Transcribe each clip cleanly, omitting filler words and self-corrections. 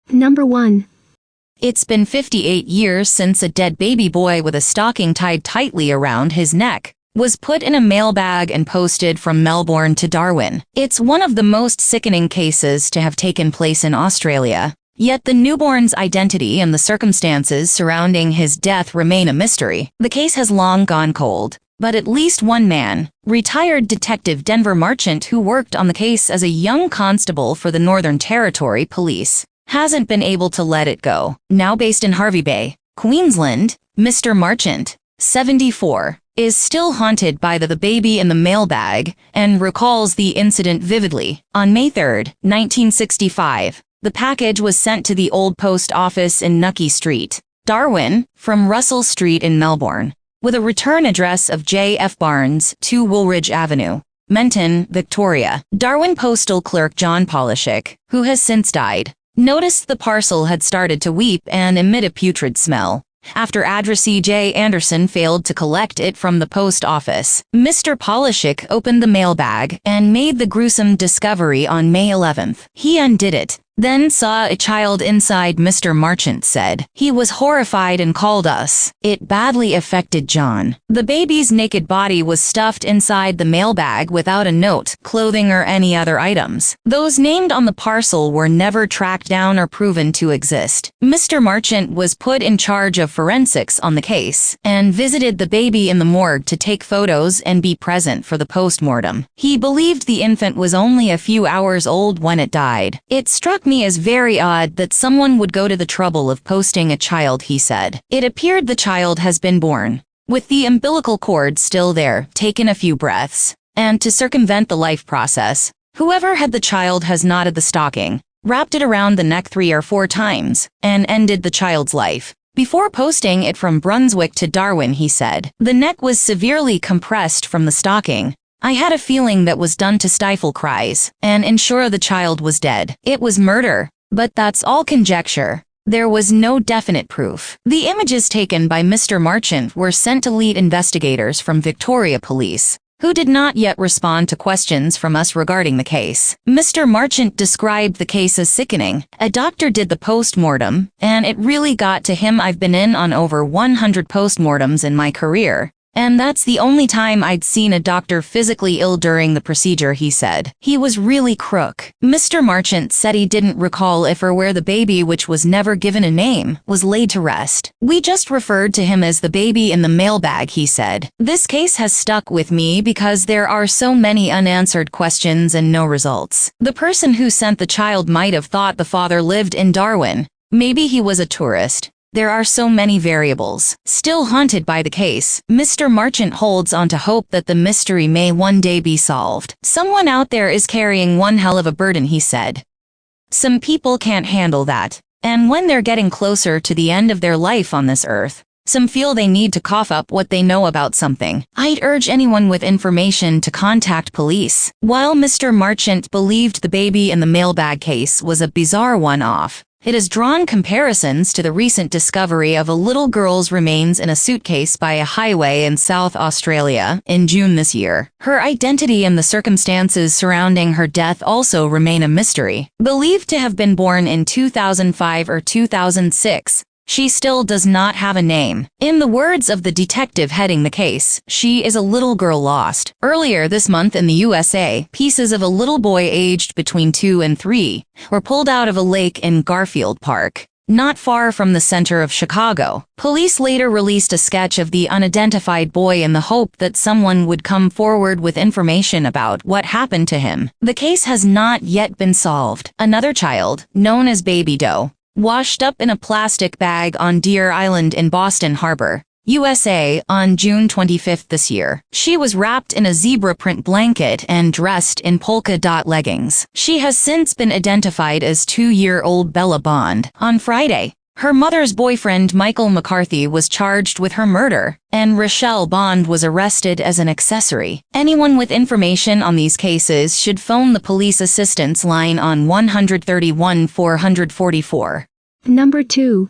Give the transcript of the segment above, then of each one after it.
Number 1. It's been 58 years since a dead baby boy with a stocking tied tightly around his neck was put in a mailbag and posted from Melbourne to Darwin. It's one of the most sickening cases to have taken place in Australia. Yet the newborn's identity and the circumstances surrounding his death remain a mystery. The case has long gone cold, but at least one man, retired Detective Denver Marchant, who worked on the case as a young constable for the Northern Territory Police, hasn't been able to let it go. Now based in Hervey Bay, Queensland, Mr. Marchant, 74, is still haunted by the baby in the mailbag and recalls the incident vividly. On May 3, 1965, the package was sent to the old post office in Nucky Street, Darwin, from Russell Street in Melbourne, with a return address of J.F. Barnes, 2 Woolridge Avenue, Menton, Victoria. Darwin postal clerk John Polishek, who has since died, noticed the parcel had started to weep and emit a putrid smell. After addressee J. Anderson failed to collect it from the post office, Mr. Polishek opened the mailbag and made the gruesome discovery on May 11th. He undid it, then saw a child inside, Mr. Marchant said. He was horrified and called us. It badly affected John. The baby's naked body was stuffed inside the mailbag without a note, clothing, or any other items. Those named on the parcel were never tracked down or proven to exist. Mr. Marchant was put in charge of forensics on the case and visited the baby in the morgue to take photos and be present for the postmortem. He believed the infant was only a few hours old when it died. It struck me as very odd that someone would go to the trouble of posting a child, he said. It appeared the child has been born, with the umbilical cord still there, taken a few breaths, and to circumvent the life process, whoever had the child has knotted the stocking, wrapped it around the neck 3 or 4 times, and ended the child's life. Before posting it from Brunswick to Darwin, he said, the neck was severely compressed from the stocking. I had a feeling that was done to stifle cries and ensure the child was dead. It was murder, but that's all conjecture. There was no definite proof. The images taken by Mr. Marchant were sent to lead investigators from Victoria Police, who did not yet respond to questions from us regarding the case. Mr. Marchant described the case as sickening. A doctor did the post-mortem, and it really got to him. I've been in on over 100 post-mortems in my career, and that's the only time I'd seen a doctor physically ill during the procedure, he said. He was really crook. Mr. Marchant said he didn't recall if or where the baby, which was never given a name, was laid to rest. We just referred to him as the baby in the mailbag, he said. This case has stuck with me because there are so many unanswered questions and no results. The person who sent the child might have thought the father lived in Darwin. Maybe he was a tourist. There are so many variables. Still haunted by the case, Mr. Marchant holds on to hope that the mystery may one day be solved. Someone out there is carrying one hell of a burden, he said. Some people can't handle that, and when they're getting closer to the end of their life on this earth, some feel they need to cough up what they know about something. I'd urge anyone with information to contact police. While Mr. Marchant believed the baby in the mailbag case was a bizarre one-off, it has drawn comparisons to the recent discovery of a little girl's remains in a suitcase by a highway in South Australia in June this year. Her identity and the circumstances surrounding her death also remain a mystery. Believed to have been born in 2005 or 2006, she still does not have a name. In the words of the detective heading the case, she is a little girl lost. Earlier this month in the USA, pieces of a little boy aged between 2 and 3 were pulled out of a lake in Garfield Park, not far from the center of Chicago. Police later released a sketch of the unidentified boy in the hope that someone would come forward with information about what happened to him. The case has not yet been solved. Another child, known as Baby Doe, washed up in a plastic bag on Deer Island in Boston Harbor, USA, on June 25 this year. She was wrapped in a zebra print blanket and dressed in polka dot leggings. She has since been identified as 2-year-old Bella Bond. On Friday, her mother's boyfriend Michael McCarthy was charged with her murder, and Rochelle Bond was arrested as an accessory. Anyone with information on these cases should phone the police assistance line on 131 444. Number 2.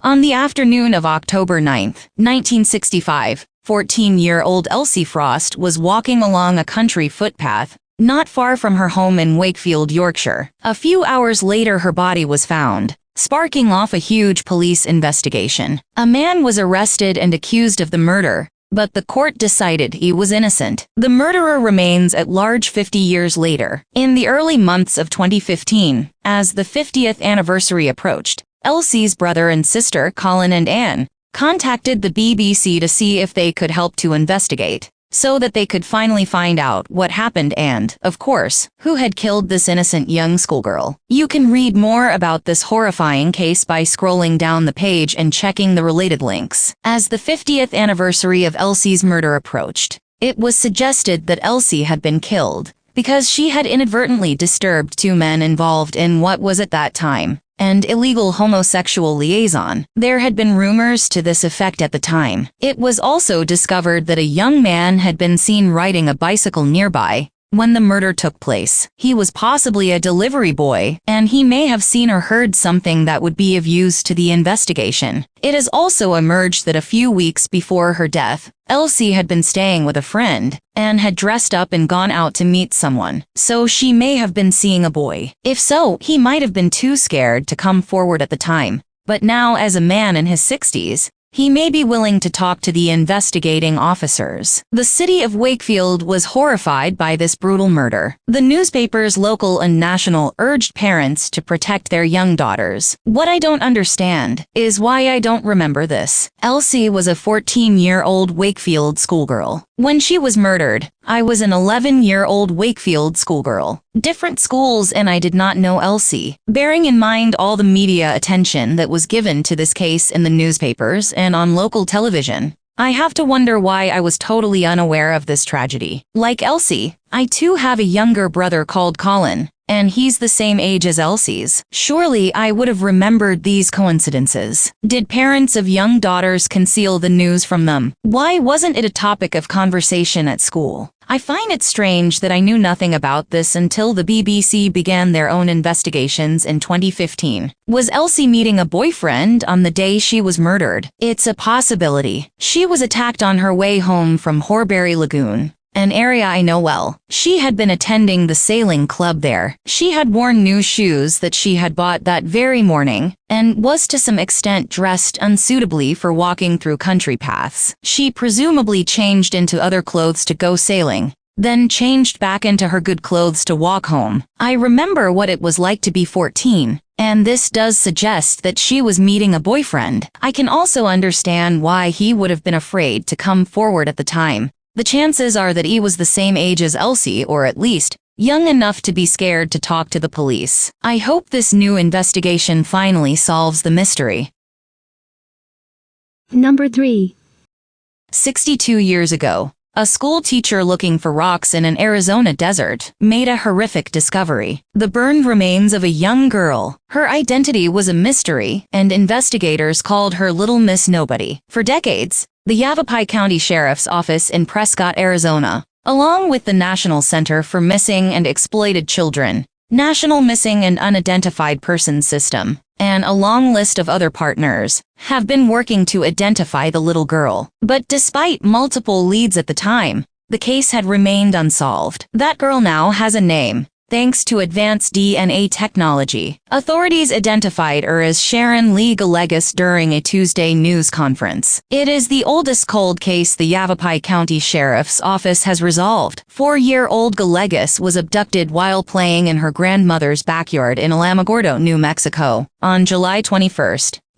On the afternoon of October 9, 1965, 14-year-old Elsie Frost was walking along a country footpath not far from her home in Wakefield, Yorkshire. A few hours later, her body was found, sparking off a huge police investigation. A man was arrested and accused of the murder, but the court decided he was innocent. The murderer remains at large 50 years later. In the early months of 2015, as the 50th anniversary approached, Elsie's brother and sister, Colin and Anne, contacted the BBC to see if they could help to investigate, so that they could finally find out what happened and, of course, who had killed this innocent young schoolgirl. You can read more about this horrifying case by scrolling down the page and checking the related links. As the 50th anniversary of Elsie's murder approached, it was suggested that Elsie had been killed because she had inadvertently disturbed two men involved in what was at that time an illegal homosexual liaison. There had been rumors to this effect at the time. It was also discovered that a young man had been seen riding a bicycle nearby when the murder took place. He was possibly a delivery boy, and he may have seen or heard something that would be of use to the investigation. It has also emerged that a few weeks before her death, Elsie had been staying with a friend and had dressed up and gone out to meet someone, so she may have been seeing a boy. If so, he might have been too scared to come forward at the time, but now as a man in his 60s, he may be willing to talk to the investigating officers. The city of Wakefield was horrified by this brutal murder. The newspapers, local and national, urged parents to protect their young daughters. What I don't understand is why I don't remember this. Elsie was a 14-year-old Wakefield schoolgirl. When she was murdered, I was an 11-year-old Wakefield schoolgirl. Different schools, and I did not know Elsie. Bearing in mind all the media attention that was given to this case in the newspapers and on local television, I have to wonder why I was totally unaware of this tragedy. Like Elsie, I too have a younger brother called Colin, and he's the same age as Elsie's. Surely I would have remembered these coincidences. Did parents of young daughters conceal the news from them? Why wasn't it a topic of conversation at school? I find it strange that I knew nothing about this until the BBC began their own investigations in 2015. Was Elsie meeting a boyfriend on the day she was murdered? It's a possibility. She was attacked on her way home from Horbury Lagoon, an area I know well. She had been attending the sailing club there. She had worn new shoes that she had bought that very morning, and was to some extent dressed unsuitably for walking through country paths. She presumably changed into other clothes to go sailing, then changed back into her good clothes to walk home. I remember what it was like to be 14. And this does suggest that she was meeting a boyfriend. I can also understand why he would have been afraid to come forward at the time. The chances are that he was the same age as Elsie, or at least young enough to be scared to talk to the police. I hope this new investigation finally solves the mystery. Number 3. 62 years ago, a school teacher looking for rocks in an Arizona desert made a horrific discovery: the burned remains of a young girl. Her identity was a mystery, and investigators called her Little Miss Nobody. For decades, the Yavapai County Sheriff's Office in Prescott, Arizona, along with the National Center for Missing and Exploited Children, National Missing and Unidentified Persons System, and a long list of other partners, have been working to identify the little girl. But despite multiple leads at the time, the case had remained unsolved. That girl now has a name, thanks to advanced DNA technology. Authorities identified her as Sharon Lee Galegas during a Tuesday news conference. It is the oldest cold case the Yavapai County Sheriff's Office has resolved. 4-year-old Galegas was abducted while playing in her grandmother's backyard in Alamogordo, New Mexico, on July 21,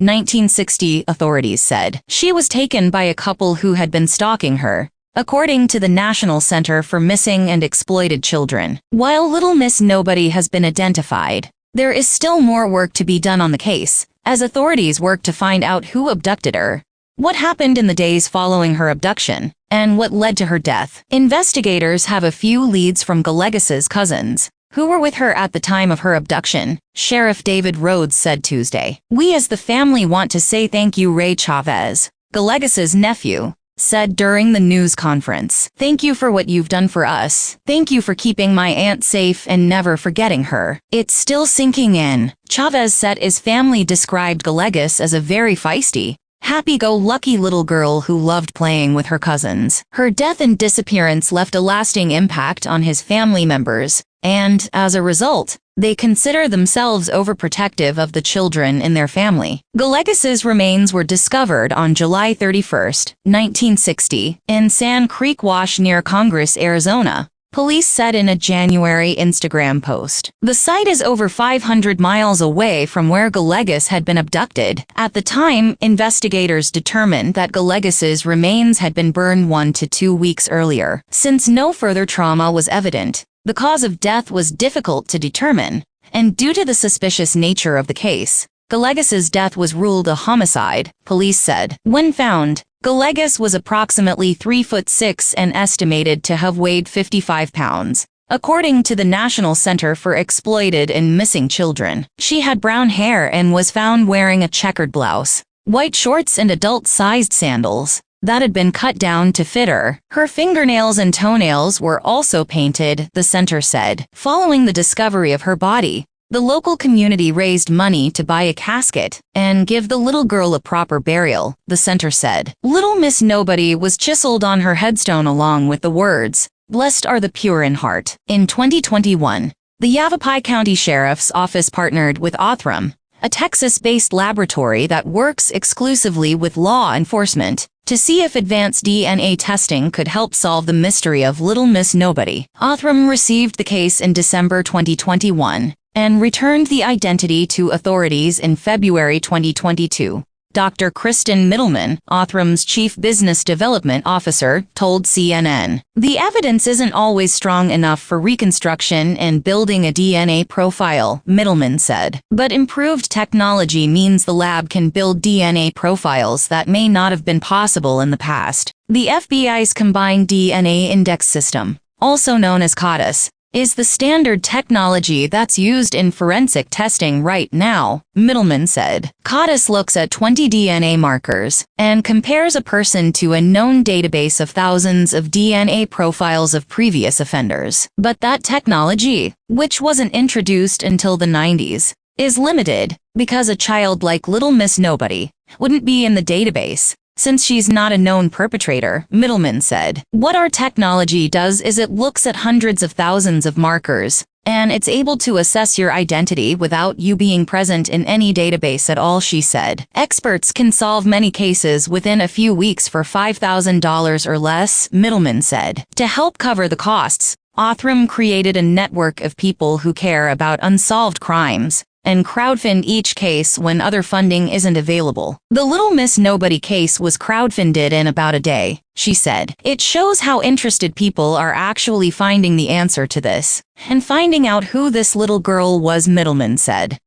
1960, authorities said. She was taken by a couple who had been stalking her, according to the National Center for Missing and Exploited Children. While Little Miss Nobody has been identified, there is still more work to be done on the case, as authorities work to find out who abducted her, what happened in the days following her abduction, and what led to her death. Investigators have a few leads from Galegas's cousins, who were with her at the time of her abduction, Sheriff David Rhodes said Tuesday. "We as the family want to say thank you, Ray Chavez," Galegas's nephew said during the news conference. "Thank you for what you've done for us. Thank you for keeping my aunt safe and never forgetting her. It's still sinking in." Chavez said his family described Galegas as a very feisty, happy-go-lucky little girl who loved playing with her cousins. Her death and disappearance left a lasting impact on his family members, and, as a result, they consider themselves overprotective of the children in their family. Galegas's remains were discovered on July 31, 1960, in Sand Creek Wash near Congress, Arizona, police said in a January Instagram post. The site is over 500 miles away from where Galegas had been abducted. At the time, investigators determined that Galegas's remains had been burned 1 to 2 weeks earlier. Since no further trauma was evident, the cause of death was difficult to determine, and due to the suspicious nature of the case, Galegas's death was ruled a homicide, police said. When found, Galegas was approximately 3'6" and estimated to have weighed 55 pounds. According to the National Center for Exploited and Missing Children, she had brown hair and was found wearing a checkered blouse, white shorts and adult-sized sandals that had been cut down to fit her. Her fingernails and toenails were also painted, the center said. Following the discovery of her body, the local community raised money to buy a casket and give the little girl a proper burial, the center said. Little Miss Nobody was chiseled on her headstone along with the words, "Blessed are the pure in heart." In 2021, the Yavapai County Sheriff's Office partnered with Othram, a Texas-based laboratory that works exclusively with law enforcement, to see if advanced DNA testing could help solve the mystery of Little Miss Nobody. Othram received the case in December 2021 and returned the identity to authorities in February 2022. Dr. Kristen Middleman, Othram's chief business development officer, told CNN, "The evidence isn't always strong enough for reconstruction and building a DNA profile," Middleman said. But improved technology means the lab can build DNA profiles that may not have been possible in the past. The FBI's Combined DNA Index System, also known as CODIS, is the standard technology that's used in forensic testing right now, Middleman said. CODIS looks at 20 DNA markers and compares a person to a known database of thousands of DNA profiles of previous offenders. But that technology, which wasn't introduced until the 90s, is limited because a child like Little Miss Nobody wouldn't be in the database, since she's not a known perpetrator, Middleman said. What our technology does is it looks at hundreds of thousands of markers, and it's able to assess your identity without you being present in any database at all, she said. Experts can solve many cases within a few weeks for $5,000 or less, Middleman said. To help cover the costs, Othram created a network of people who care about unsolved crimes and crowdfund each case when other funding isn't available. The Little Miss Nobody case was crowdfunded in about a day, she said. It shows how interested people are actually finding the answer to this, and finding out who this little girl was, Middleman said.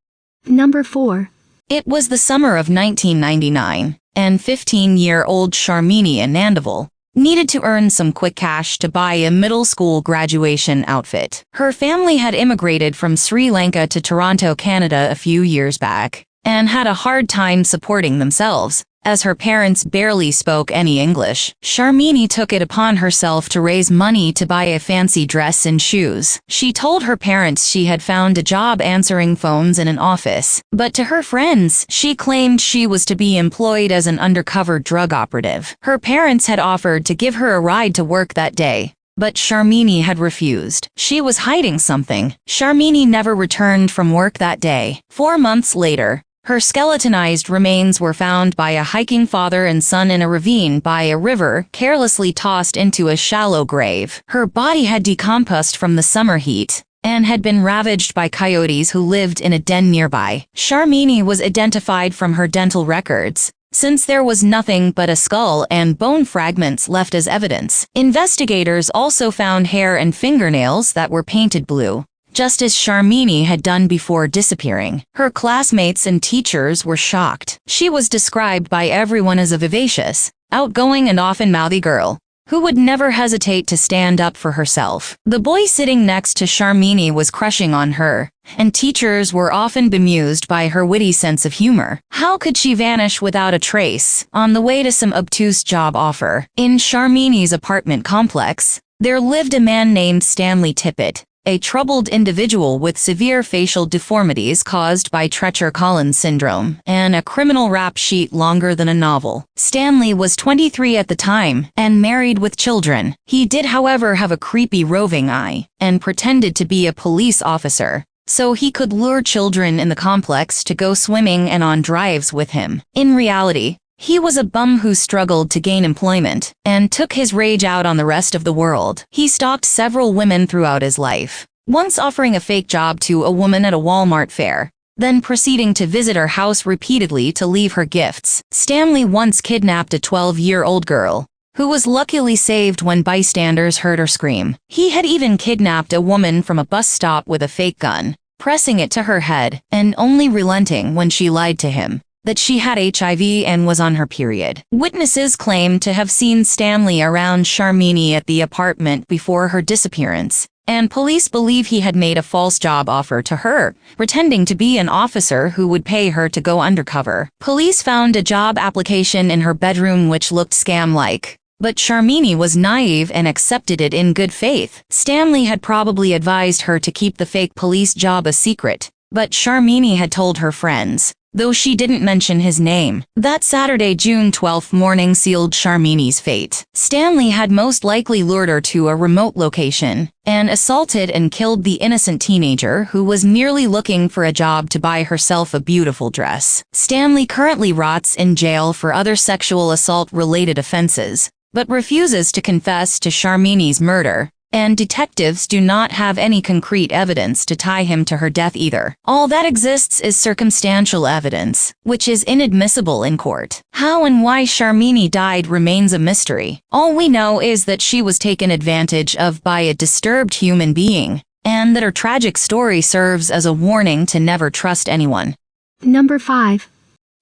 Number 4. It was the summer of 1999, and 15-year-old Sharmini Anandavel needed to earn some quick cash to buy a middle school graduation outfit. Her family had immigrated from Sri Lanka to Toronto, Canada a few years back, and had a hard time supporting themselves, as her parents barely spoke any English. Sharmini took it upon herself to raise money to buy a fancy dress and shoes. She told her parents she had found a job answering phones in an office, but to her friends, she claimed she was to be employed as an undercover drug operative. Her parents had offered to give her a ride to work that day, but Sharmini had refused. She was hiding something. Sharmini never returned from work that day. 4 months later, her skeletonized remains were found by a hiking father and son in a ravine by a river, carelessly tossed into a shallow grave. Her body had decomposed from the summer heat and had been ravaged by coyotes who lived in a den nearby. Sharmini was identified from her dental records, since there was nothing but a skull and bone fragments left as evidence. Investigators also found hair and fingernails that were painted blue, just as Sharmini had done before disappearing. Her classmates and teachers were shocked. She was described by everyone as a vivacious, outgoing and often mouthy girl, who would never hesitate to stand up for herself. The boy sitting next to Sharmini was crushing on her, and teachers were often bemused by her witty sense of humor. How could she vanish without a trace, on the way to some obtuse job offer? In Sharmini's apartment complex, there lived a man named Stanley Tippett, a troubled individual with severe facial deformities caused by Treacher-Collins syndrome, and a criminal rap sheet longer than a novel. Stanley was 23 at the time, and married with children. He did, however, have a creepy roving eye, and pretended to be a police officer, so he could lure children in the complex to go swimming and on drives with him. In reality, he was a bum who struggled to gain employment, and took his rage out on the rest of the world. He stalked several women throughout his life, once offering a fake job to a woman at a Walmart fair, then proceeding to visit her house repeatedly to leave her gifts. Stanley once kidnapped a 12-year-old girl, who was luckily saved when bystanders heard her scream. He had even kidnapped a woman from a bus stop with a fake gun, pressing it to her head, and only relenting when she lied to him that she had HIV and was on her period. Witnesses claim to have seen Stanley around Sharmini at the apartment before her disappearance, and police believe he had made a false job offer to her, pretending to be an officer who would pay her to go undercover. Police found a job application in her bedroom which looked scam-like, but Sharmini was naive and accepted it in good faith. Stanley had probably advised her to keep the fake police job a secret, but Sharmini had told her friends, though she didn't mention his name. That Saturday, June 12th morning sealed Sharmini's fate. Stanley had most likely lured her to a remote location and assaulted and killed the innocent teenager who was merely looking for a job to buy herself a beautiful dress. Stanley currently rots in jail for other sexual assault-related offenses, but refuses to confess to Sharmini's murder, and detectives do not have any concrete evidence to tie him to her death either. All that exists is circumstantial evidence, which is inadmissible in court. How and why Sharmini died remains a mystery. All we know is that she was taken advantage of by a disturbed human being, and that her tragic story serves as a warning to never trust anyone. Number 5.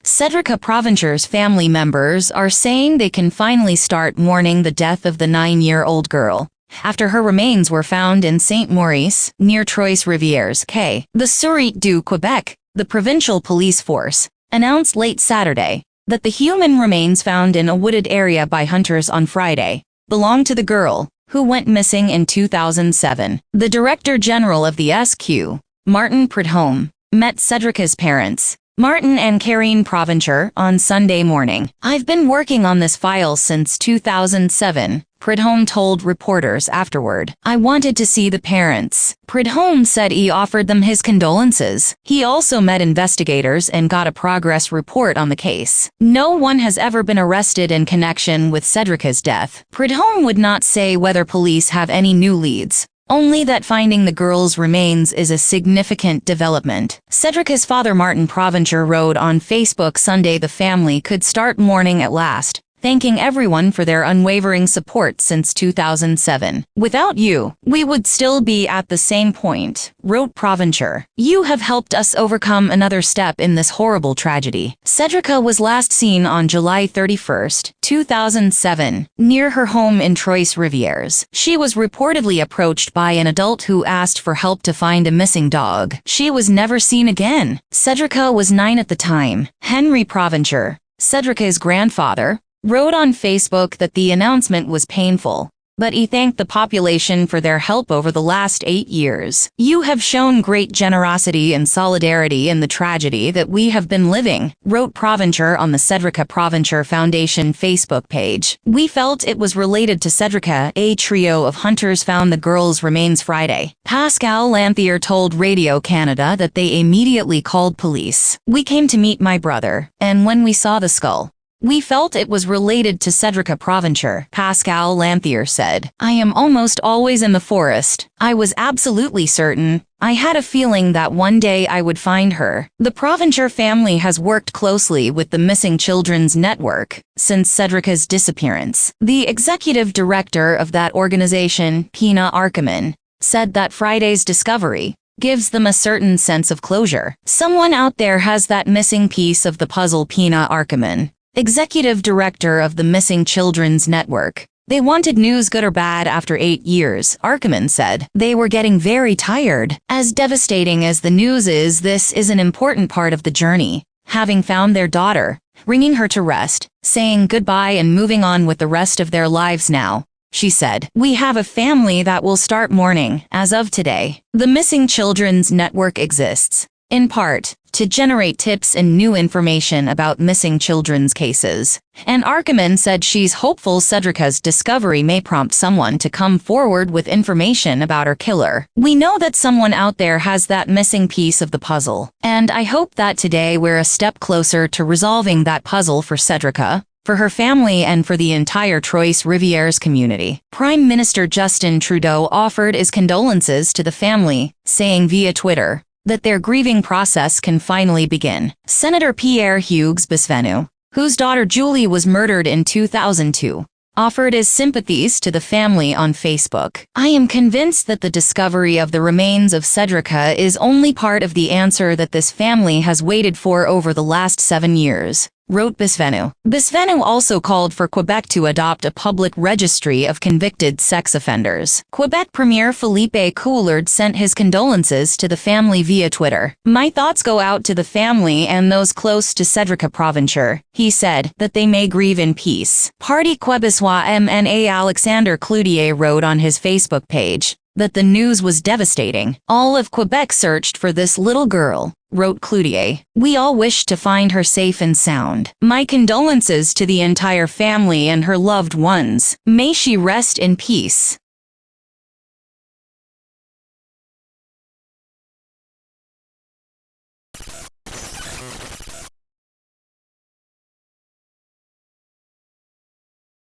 Cedrika Provencher's family members are saying they can finally start mourning the death of the 9-year-old girl, after her remains were found in Saint-Maurice, near Trois-Rivières, Quai. The Sûreté du Québec, the provincial police force, announced late Saturday that the human remains found in a wooded area by hunters on Friday belonged to the girl, who went missing in 2007. The Director General of the SQ, Martin Prudhomme, met Cedrica's parents, Martin and Karine Provencher, on Sunday morning. "I've been working on this file since 2007, Prudhomme told reporters afterward. "I wanted to see the parents." Prudhomme said he offered them his condolences. He also met investigators and got a progress report on the case. No one has ever been arrested in connection with Cedrica's death. Prudhomme would not say whether police have any new leads, only that finding the girl's remains is a significant development. Cedrica's father Martin Provencher wrote on Facebook Sunday the family could start mourning at last, thanking everyone for their unwavering support since 2007. "Without you, we would still be at the same point," wrote Provencher. "You have helped us overcome another step in this horrible tragedy." Cedrica was last seen on July 31st, 2007, near her home in Trois-Rivières. She was reportedly approached by an adult who asked for help to find a missing dog. She was never seen again. Cedrica was 9 at the time. Henry Provencher, Cedrica's grandfather, wrote on Facebook that the announcement was painful, but he thanked the population for their help over the last 8 years. "You have shown great generosity and solidarity in the tragedy that we have been living," wrote Provencher on the Cedrika Provencher Foundation Facebook page. "We felt it was related to Cedrica." A trio of hunters found the girl's remains Friday. Pascal Lanthier told Radio Canada that they immediately called police. "We came to meet my brother, and when we saw the skull, we felt it was related to Cedrika Provencher," Pascal Lanthier said. "I am almost always in the forest. I was absolutely certain. I had a feeling that one day I would find her." The Provencher family has worked closely with the Missing Children's Network since Cedrica's disappearance. The executive director of that organization, Pina Arkaman, said that Friday's discovery gives them a certain sense of closure. "Someone out there has that missing piece of the puzzle," Pina Arkaman, executive director of the Missing Children's Network. "They wanted news, good or bad, after 8 years, Arkaman said. "They were getting very tired. As devastating as the news is, this is an important part of the journey. Having found their daughter, bringing her to rest, saying goodbye and moving on with the rest of their lives now. she said. "We have a family that will start mourning as of today." The Missing Children's Network exists, in part, to generate tips and new information about missing children's cases. And Archiman said she's hopeful Cedrica's discovery may prompt someone to come forward with information about her killer. "We know that someone out there has that missing piece of the puzzle, and I hope that today we're a step closer to resolving that puzzle for Cedrica, for her family, and for the entire Trois Rivières community." Prime Minister Justin Trudeau offered his condolences to the family, saying via Twitter that their grieving process can finally begin. Senator Pierre Hugues Bisvenu, whose daughter Julie was murdered in 2002, offered his sympathies to the family on Facebook. "I am convinced that the discovery of the remains of Cedrica is only part of the answer that this family has waited for over the last 7 years," wrote Bisvenu. Bisvenu also called for Quebec to adopt a public registry of convicted sex offenders. Quebec Premier Philippe Couillard sent his condolences to the family via Twitter. "My thoughts go out to the family and those close to Cedrika Provencher," he said, "that they may grieve in peace." Parti Québécois MNA Alexander Cloutier wrote on his Facebook page that the news was devastating. "All of Quebec searched for this little girl," wrote Cloutier. "We all wish to find her safe and sound. My condolences to the entire family and her loved ones. May she rest in peace."